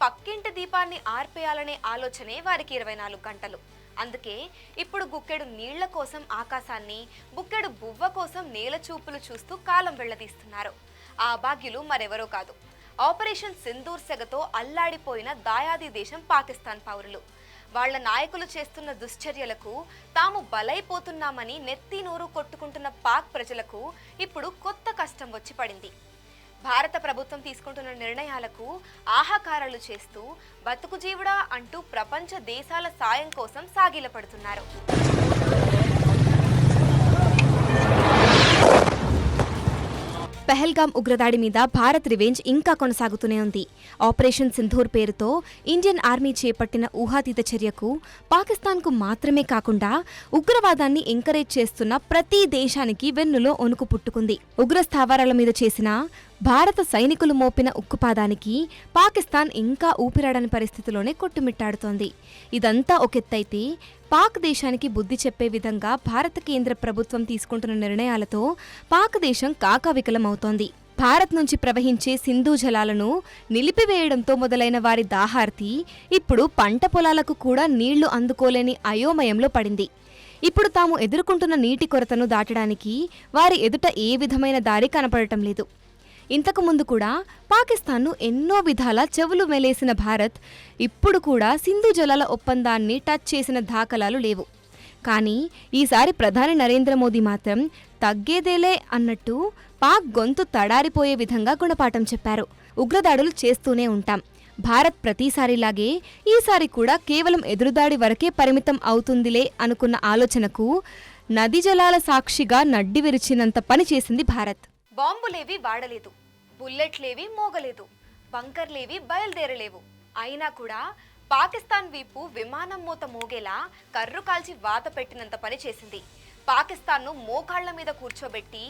పక్కింటి దీపాన్ని ఆర్పేయాలనే ఆలోచనే వారికి 24 గంటలు. అందుకే ఇప్పుడు గుక్కెడు నీళ్ల కోసం ఆకాశాన్ని, బుక్కెడు బువ్వ కోసం నేల చూపులు చూస్తూ కాలం వెళ్లదీస్తున్నారు. ఆ భాగ్యులు మరెవరో కాదు, ఆపరేషన్ సింధూర్ సెగతో అల్లాడిపోయిన దాయాది దేశం పాకిస్తాన్ పౌరులు. వాళ్ల నాయకులు చేస్తున్న దుశ్చర్యలకు తాము బలైపోతున్నామని నెత్తి నోరు కొట్టుకుంటున్న పాక్ ప్రజలకు ఇప్పుడు కొత్త కష్టం వచ్చి పడింది. భారత ప్రభుత్వం తీసుకుంటున్న నిర్ణయాలకు ఆహాకారాలు చేస్తూ బతుకు జీవుడా అంటూ ప్రపంచ దేశాల సాయం కోసం సాగిలపడుతున్నారు. పెహల్గామ్ ఉగ్రదాడి మీద భారత్ రివెంజ్ ఇంకా కొనసాగుతూనే ఉంది. ఆపరేషన్ సింధూర్ పేరుతో ఇండియన్ ఆర్మీ చేపట్టిన ఊహాతీత చర్యకు పాకిస్తాన్కు మాత్రమే కాకుండా ఉగ్రవాదాన్ని ఎంకరేజ్ చేస్తున్న ప్రతి దేశానికి వెన్నులో వణుకు పుట్టుకుంది. ఉగ్ర స్థావరాల మీద చేసిన భారత సైనికులు మోపిన ఉక్కుపాదానికి పాకిస్తాన్ ఇంకా ఊపిరాడని పరిస్థితిలోనే కొట్టుమిట్టాడుతోంది. ఇదంతా ఒకెత్తైతే పాక్ దేశానికి బుద్ధి చెప్పే విధంగా భారత కేంద్ర ప్రభుత్వం తీసుకుంటున్న నిర్ణయాలతో పాక్ దేశం కాకావికలమవుతోంది. భారత్ నుంచి ప్రవహించే సింధు జలాలను నిలిపివేయడంతో మొదలైన వారి దాహార్తి ఇప్పుడు పంట పొలాలకు కూడా నీళ్లు అందుకోలేని అయోమయంలో పడింది. ఇప్పుడు తాము ఎదుర్కొంటున్న నీటి కొరతను దాటడానికి వారి ఎదుట ఏ విధమైన దారి కనపడటం లేదు. ఇంతకు ముందు కూడా పాకిస్తాన్ను ఎన్నో విధాల చెవులు మెలేసిన భారత్ ఇప్పుడు కూడా సింధు జలాల ఒప్పందాన్ని టచ్ చేసిన దాఖలాలు లేవు. కానీ ఈసారి ప్రధాని నరేంద్ర మోదీ మాత్రం తగ్గేదేలే అన్నట్టు పాక్ గొంతు తడారిపోయే విధంగా గుణపాఠం చెప్పారు. ఉగ్రదాడులు చేస్తూనే ఉంటాం, భారత్ ప్రతిసారిలాగే ఈసారి కూడా కేవలం ఎదురుదాడి వరకే పరిమితం అవుతుందిలే అనుకున్న ఆలోచనకు నది జలాల సాక్షిగా నడ్డి విరిచినంత పని చేసింది భారత్. బాంబులేవి వాడలేదు, బుల్లెట్లేవి మోగలేదు, బంకర్లేవి బయలుదేరలేవు. అయినా కూడా పాకిస్తాన్ వీపు విమానం మూత మోగేలా కర్రు కాల్చి వాత పెట్టినంత పని చేసింది. పాకిస్తాన్ను మోకాళ్ల మీద కూర్చోబెట్టి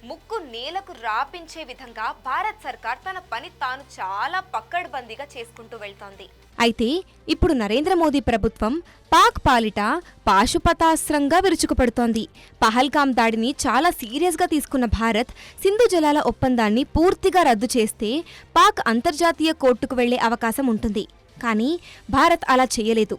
ముక్కు నేలకు రాపించే విధంగా భారత్ సర్కార్ తన పని తాను చాలా పక్కడ్బందీగా చేసుకుంటూ వెళ్తోంది. అయితే ఇప్పుడు నరేంద్ర మోదీ ప్రభుత్వం పాక్ పాలిట పాశుపతాస్త్రంగా విరుచుకుపడుతోంది. పహల్గామ్ దాడిని చాలా సీరియస్గా తీసుకున్న భారత్ సింధు జలాల ఒప్పందాన్ని పూర్తిగా రద్దు చేస్తే పాక్ అంతర్జాతీయ కోర్టుకు వెళ్లే అవకాశం ఉంటుంది. కానీ భారత్ అలా చేయలేదు.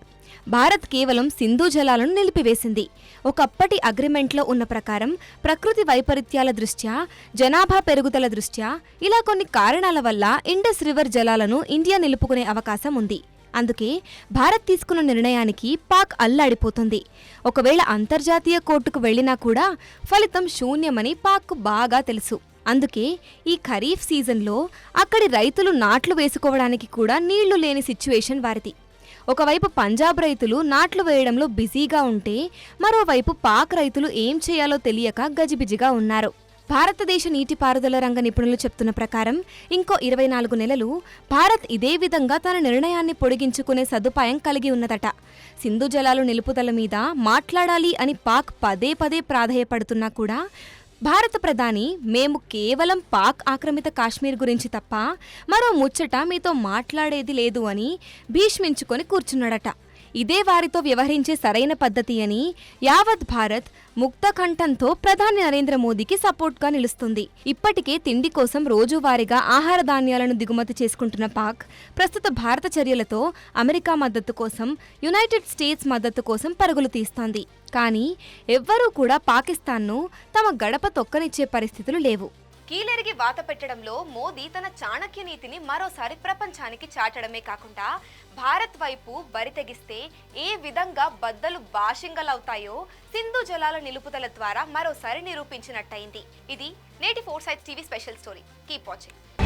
భారత్ కేవలం సింధు జలాలను నిలిపివేసింది. ఒకప్పటి అగ్రిమెంట్లో ఉన్న ప్రకారం ప్రకృతి వైపరీత్యాల దృష్ట్యా, జనాభా పెరుగుదల దృష్ట్యా ఇలా కొన్ని కారణాల వల్ల ఇండస్ రివర్ జలాలను ఇండియా నిలుపుకునే అవకాశం ఉంది. అందుకే భారత్ తీసుకున్న నిర్ణయానికి పాక్ అల్లాడిపోతుంది. ఒకవేళ అంతర్జాతీయ కోర్టుకు వెళ్లినా కూడా ఫలితం శూన్యమని పాక్కు బాగా తెలుసు. అందుకే ఈ ఖరీఫ్ సీజన్లో అక్కడి రైతులు నాట్లు వేసుకోవడానికి కూడా నీళ్లు లేని సిచ్యువేషన్ వారిది. ఒకవైపు పంజాబ్ రైతులు నాట్లు వేయడంలో బిజీగా ఉంటే, మరోవైపు పాక్ రైతులు ఏం చేయాలో తెలియక గజిబిజిగా ఉన్నారు. భారతదేశ నీటిపారుదల రంగ నిపుణులు చెప్తున్న ప్రకారం ఇంకో 24 నెలలు భారత్ ఇదే విధంగా తన నిర్ణయాన్ని పొడిగించుకునే సదుపాయం కలిగి ఉన్నదట. సింధు జలాలు నిలుపుదల మీద మాట్లాడాలి అని పాక్ పదే పదే ప్రాధేయపడుతున్నా కూడా భారత ప్రధాని మేము కేవలం పాక్ ఆక్రమిత కాశ్మీర్ గురించి తప్ప మరో ముచ్చట మీతో మాట్లాడేది లేదు అని భీష్మించుకొని కూర్చున్నాడట. ఇదే వారితో వ్యవహరించే సరైన పద్ధతి అని యావత్ భారత్ ముక్తకంఠంతో ప్రధాని నరేంద్ర మోదీకి సపోర్ట్గా నిలుస్తుంది. ఇప్పటికే తిండి కోసం రోజువారీగా ఆహార ధాన్యాలను దిగుమతి చేసుకుంటున్న పాక్ ప్రస్తుత భారత చర్యలతో అమెరికా మద్దతు కోసం, యునైటెడ్ స్టేట్స్ మద్దతు కోసం పరుగులు తీస్తోంది. కానీ ఎవ్వరూ కూడా పాకిస్తాన్ను తమ గడప తొక్కనిచ్చే పరిస్థితులు లేవు. కీలెరిగి వాత పెట్టడంలో మోదీ తన చాణక్య నీతిని మరోసారి ప్రపంచానికి చాటడమే కాకుండా భారత్ వైపు బరితెగిస్తే ఏ విధంగా బద్దలు బాషింగలవుతాయో సింధు జలాల నిలుపుదల ద్వారా మరోసారి నిరూపించినట్టయింది. ఇది నేటి 4 Sides TV special story. Keep watching.